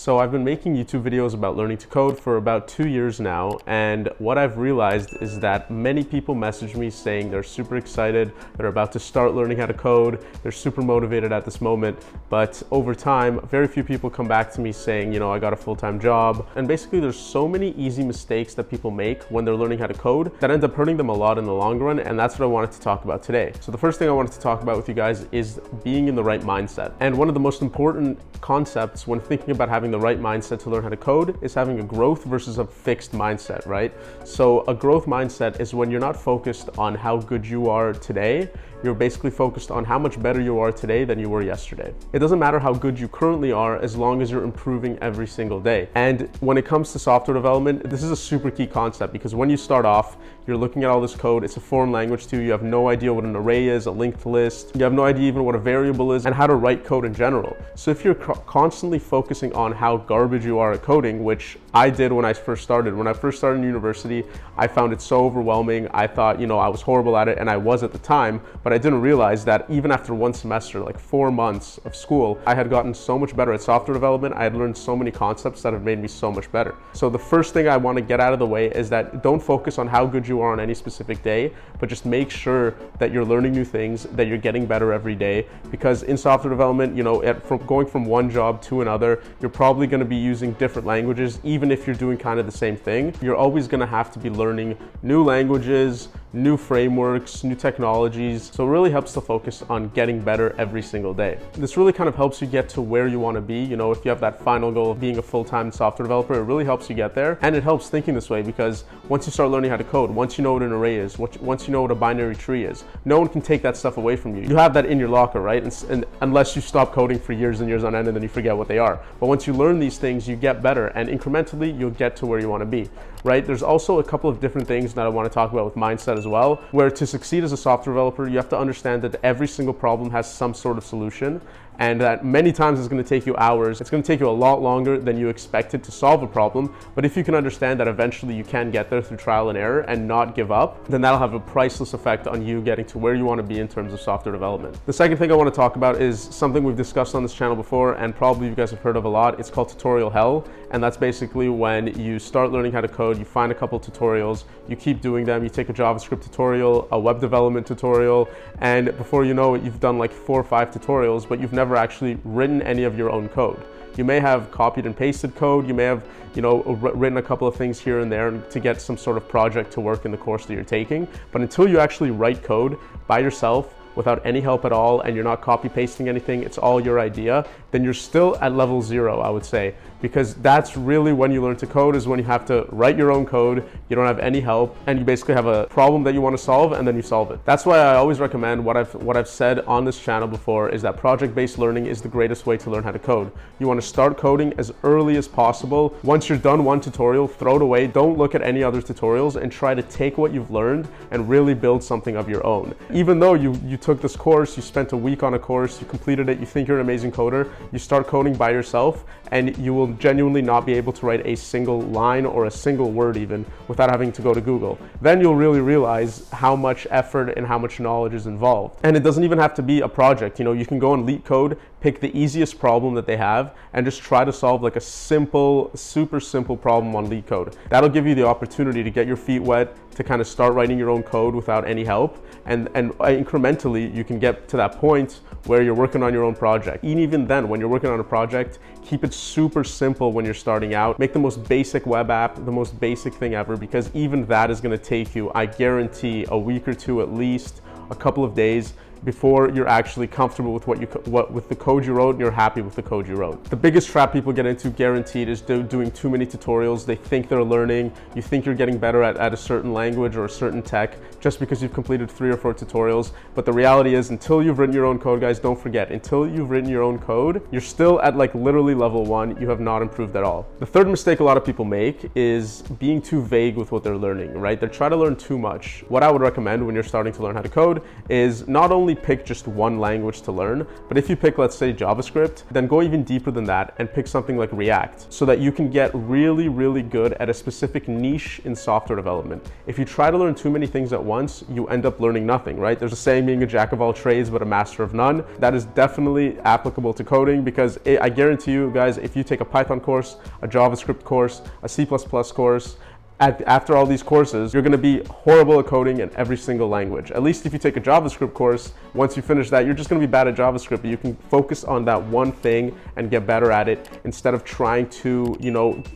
So I've been making YouTube videos about learning to code for about 2 years now, and what I've realized is that many people message me saying they're super excited, they're about to start learning how to code, they're super motivated at this moment, but over time, very few people come back to me saying, you know, I got a full-time job. And basically there's so many easy mistakes that people make when they're learning how to code that end up hurting them a lot in the long run, and that's what I wanted to talk about today. So the first thing I wanted to talk about with you guys is being in the right mindset. And one of the most important concepts when thinking about having the right mindset to learn how to code is having a growth versus a fixed mindset, right? So a growth mindset is when you're not focused on how good you are today, you're basically focused on how much better you are today than you were yesterday. It doesn't matter how good you currently are as long as you're improving every single day. And when it comes to software development, this is a super key concept because when you start off, you're looking at all this code, it's a foreign language to you, you have no idea what an array is, a linked list, you have no idea even what a variable is and how to write code in general. So if you're constantly focusing on how garbage you are at coding, which I did when I first started. When I first started in university, I found it so overwhelming. I thought, you know, I was horrible at it, and I was at the time, but I didn't realize that even after one semester, like 4 months of school, I had gotten so much better at software development. I had learned so many concepts that have made me so much better. So the first thing I want to get out of the way is that don't focus on how good you are on any specific day, but just make sure that you're learning new things, that you're getting better every day, because in software development, you know, going from one job to another, you're probably going to be using different languages. Even if you're doing kind of the same thing, you're always going to have to be learning new languages, new frameworks, new technologies. So it really helps to focus on getting better every single day. This really kind of helps you get to where you want to be. You know, if you have that final goal of being a full-time software developer, it really helps you get there. And it helps thinking this way because once you start learning how to code, once you know what an array is, once you know what a binary tree is, no one can take that stuff away from you. You have that in your locker, right? And unless you stop coding for years and years on end and then you forget what they are. But once you learn these things, you get better, and incrementally you'll get to where you want to be, right? There's also a couple of different things that I want to talk about with mindset as well, where to succeed as a software developer, you have to understand that every single problem has some sort of solution, and that many times it's going to take you hours. It's going to take you a lot longer than you expected to solve a problem. But if you can understand that eventually you can get there through trial and error and not give up, then that'll have a priceless effect on you getting to where you want to be in terms of software development. The second thing I want to talk about is something we've discussed on this channel before, and probably you guys have heard of a lot. It's called tutorial hell. And that's basically when you start learning how to code, you find a couple tutorials, you keep doing them, you take a JavaScript tutorial, a web development tutorial, and before you know it, you've done like 4 or 5 tutorials, but you've never actually written any of your own code. You may have copied and pasted code, you may have, you know, written a couple of things here and there to get some sort of project to work in the course that you're taking, but until you actually write code by yourself, without any help at all, and you're not copy pasting anything, it's all your idea, then you're still at level 0, I would say, because that's really when you learn to code, is when you have to write your own code, you don't have any help, and you basically have a problem that you want to solve, and then you solve it. That's why I always recommend what I've said on this channel before, is that project-based learning is the greatest way to learn how to code. You want to start coding as early as possible. Once you're done one tutorial, throw it away, don't look at any other tutorials, and try to take what you've learned and really build something of your own. Even though you took this course, you spent a week on a course, you completed it, you think you're an amazing coder, you start coding by yourself, and you will genuinely not be able to write a single line or a single word even without having to go to Google. Then you'll really realize how much effort and how much knowledge is involved. And it doesn't even have to be a project. You know, you can go on LeetCode, pick the easiest problem that they have, and just try to solve like a simple, super simple problem on LeetCode. That'll give you the opportunity to get your feet wet, to kind of start writing your own code without any help, and incrementally you can get to that point where you're working on your own project. And even then, when you're working on a project, keep it super simple when you're starting out. Make the most basic web app, the most basic thing ever, because even that is going to take you, I guarantee, a week or 2 at least, a couple of days, before you're actually comfortable with with the code you wrote and you're happy with the code you wrote. The biggest trap people get into, guaranteed, is doing too many tutorials. They think they're learning. You think you're getting better at a certain language or a certain tech just because you've completed 3 or 4 tutorials. But the reality is, until you've written your own code, guys, don't forget, until you've written your own code, you're still at like literally level 1. You have not improved at all. The third mistake a lot of people make is being too vague with what they're learning, right? They're trying to learn too much. What I would recommend when you're starting to learn how to code is not only only pick just one language to learn, but if you pick, let's say, JavaScript, then go even deeper than that and pick something like React so that you can get really, really good at a specific niche in software development. If you try to learn too many things at once, you end up learning nothing, right? There's a saying, being a jack of all trades, but a master of none. That is definitely applicable to coding, because I guarantee you guys, if you take a Python course, a JavaScript course, a C++ course, after all these courses, you're going to be horrible at coding in every single language. At least if you take a JavaScript course, once you finish that, you're just going to be bad at JavaScript, but you can focus on that one thing and get better at it instead of trying to,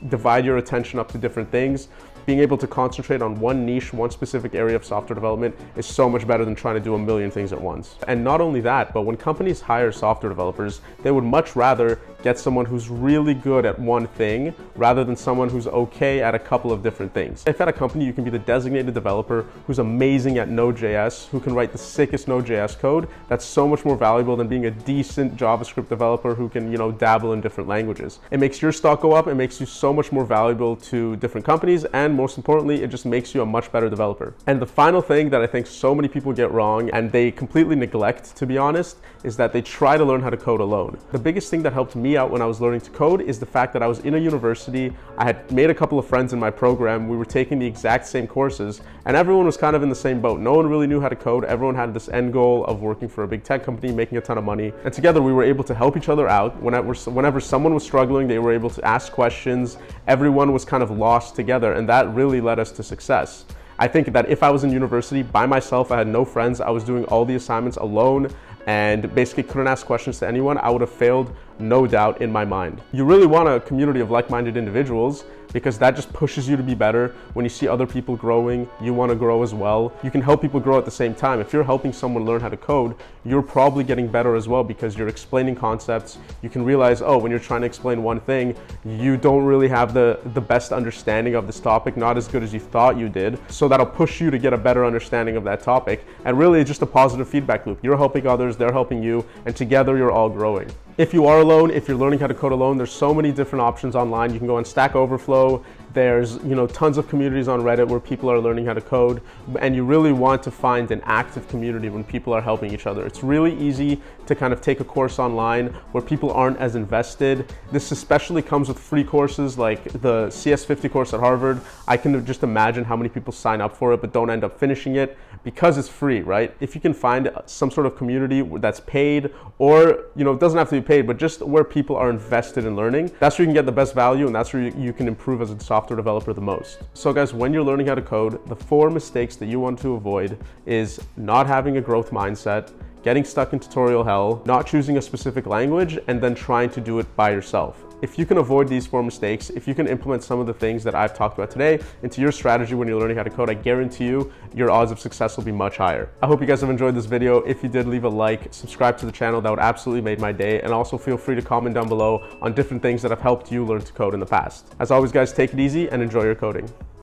divide your attention up to different things. Being able to concentrate on one niche, one specific area of software development is so much better than trying to do a million things at once. And not only that, but when companies hire software developers, they would much rather get someone who's really good at one thing rather than someone who's okay at a couple of different things. If at a company you can be the designated developer who's amazing at Node.js, who can write the sickest Node.js code, that's so much more valuable than being a decent JavaScript developer who can, dabble in different languages. It makes your stock go up, it makes you so much more valuable to different companies, and most importantly, it just makes you a much better developer. And the final thing that I think so many people get wrong, and they completely neglect, to be honest, is that they try to learn how to code alone. The biggest thing that helped me out when I was learning to code is the fact that I was in a university, I had made a couple of friends in my program, we were taking the exact same courses, and everyone was kind of in the same boat. No one really knew how to code, everyone had this end goal of working for a big tech company, making a ton of money, and together we were able to help each other out. Whenever someone was struggling, they were able to ask questions, everyone was kind of lost together, and that really led us to success. I think that if I was in university by myself, I had no friends, I was doing all the assignments alone, and basically couldn't ask questions to anyone, I would have failed, no doubt, in my mind. You really want a community of like-minded individuals, because that just pushes you to be better. When you see other people growing, you want to grow as well. You can help people grow at the same time. If you're helping someone learn how to code, you're probably getting better as well, because you're explaining concepts. You can realize, when you're trying to explain one thing, you don't really have the best understanding of this topic, not as good as you thought you did. So that'll push you to get a better understanding of that topic. And really, it's just a positive feedback loop. You're helping others, they're helping you, and together you're all growing. If you are alone, if you're learning how to code alone, there's so many different options online. You can go on Stack Overflow. There's tons of communities on Reddit where people are learning how to code, and you really want to find an active community when people are helping each other. It's really easy to kind of take a course online where people aren't as invested. This especially comes with free courses like the CS50 course at Harvard. I can just imagine how many people sign up for it but don't end up finishing it because it's free, right? If you can find some sort of community that's paid, or it doesn't have to be paid, but just where people are invested in learning, that's where you can get the best value, and that's where you can improve as a software developer the most. So guys, when you're learning how to code, the 4 mistakes that you want to avoid is not having a growth mindset, getting stuck in tutorial hell, not choosing a specific language, and then trying to do it by yourself. If you can avoid these 4 mistakes, if you can implement some of the things that I've talked about today into your strategy when you're learning how to code, I guarantee you your odds of success will be much higher. I hope you guys have enjoyed this video. If you did, leave a like, subscribe to the channel. That would absolutely make my day. And also feel free to comment down below on different things that have helped you learn to code in the past. As always, guys, take it easy and enjoy your coding.